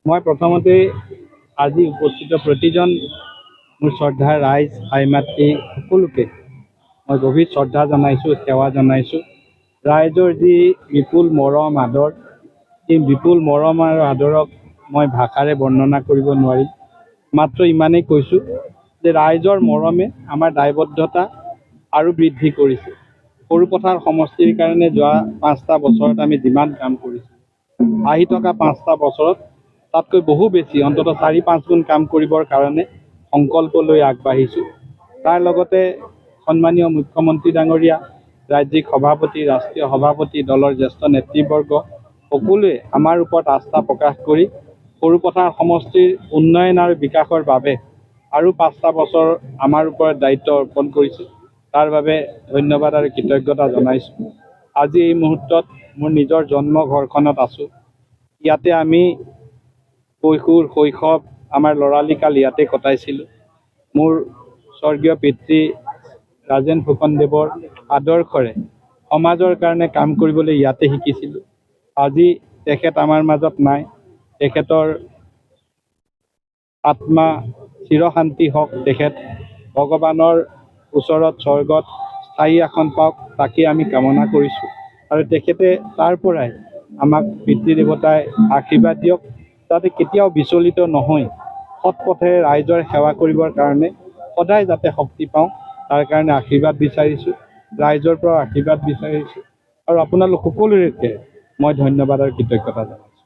মই প্ৰথমতে আজি উপস্থিত প্ৰতিজন মোৰ শ্ৰদ্ধাৰ ৰাইজ আই মাতৃ সকলোকে মই গভীৰ শ্ৰদ্ধা জনাইছোঁ, সেৱা জনাইছোঁ। ৰাইজৰ যি বিপুল মৰম আদৰ, এই বিপুল মৰম আৰু আদৰক মই ভাষাৰে বৰ্ণনা কৰিব নোৱাৰিম। মাত্ৰ ইমানেই কৈছোঁ যে ৰাইজৰ মৰমে আমাৰ দায়বদ্ধতা আৰু বৃদ্ধি কৰিছে। সৰুপথাৰ সমষ্টিৰ কাৰণে যোৱা 5টা বছৰত আমি যিমান কাম কৰিছোঁ, আহি থকা 5টা বছৰত তাতকৈ বহু বেছি, অন্ততঃ 4-5 গুণ কাম কৰিবৰ কাৰণে সংকল্প লৈ আগবাঢ়িছোঁ। তাৰ লগতে সন্মানীয় মুখ্যমন্ত্ৰী ডাঙৰীয়া, ৰাজ্যিক সভাপতি, ৰাষ্ট্ৰীয় সভাপতি, দলৰ জ্যেষ্ঠ নেতৃবৰ্গ সকলোৱে আমাৰ ওপৰত আস্থা প্ৰকাশ কৰি সৰুপথাৰ সমষ্টিৰ উন্নয়ন আৰু বিকাশৰ বাবে আৰু 5টা বছৰ আমাৰ ওপৰত দায়িত্ব অৰ্পণ কৰিছে। তাৰ বাবে ধন্যবাদ আৰু কৃতজ্ঞতা জনাইছোঁ। আজি এই মুহূৰ্তত মোৰ নিজৰ জন্ম ঘৰখনত আছোঁ। ইয়াতে আমি কৈশোৰ, শৈশৱ, আমাৰ ল'ৰালিকাল ইয়াতে কটাইছিলোঁ। মোৰ স্বৰ্গীয় পিতৃ ৰাজেন ফুকনদেৱৰ আদৰ্শৰে সমাজৰ কাৰণে কাম কৰিবলৈ ইয়াতে শিকিছিলোঁ। আজি তেখেত আমাৰ মাজত নাই। তেখেতৰ আত্মা চিৰশান্তি হওক। তেখেত ভগৱানৰ ওচৰত স্বৰ্গত স্থায়ী আসন পাওক, তাকে আমি কামনা কৰিছোঁ। আৰু তেখেতে তাৰ পৰাই আমাক পিতৃদেৱতাই আশীৰ্বাদ দিয়ক, যাতে কেতিয়াও বিচলিত নহয়, সৎ পথেৰে ৰাইজৰ সেৱা কৰিবৰ কাৰণে সদায় যাতে শক্তি পাওঁ, তাৰ কাৰণে আশীৰ্বাদ বিচাৰিছোঁ। ৰাইজৰ পৰা আশীৰ্বাদ বিচাৰিছোঁ আৰু আপোনালোক সকলোকে মই ধন্যবাদ আৰু কৃতজ্ঞতা জনাইছোঁ।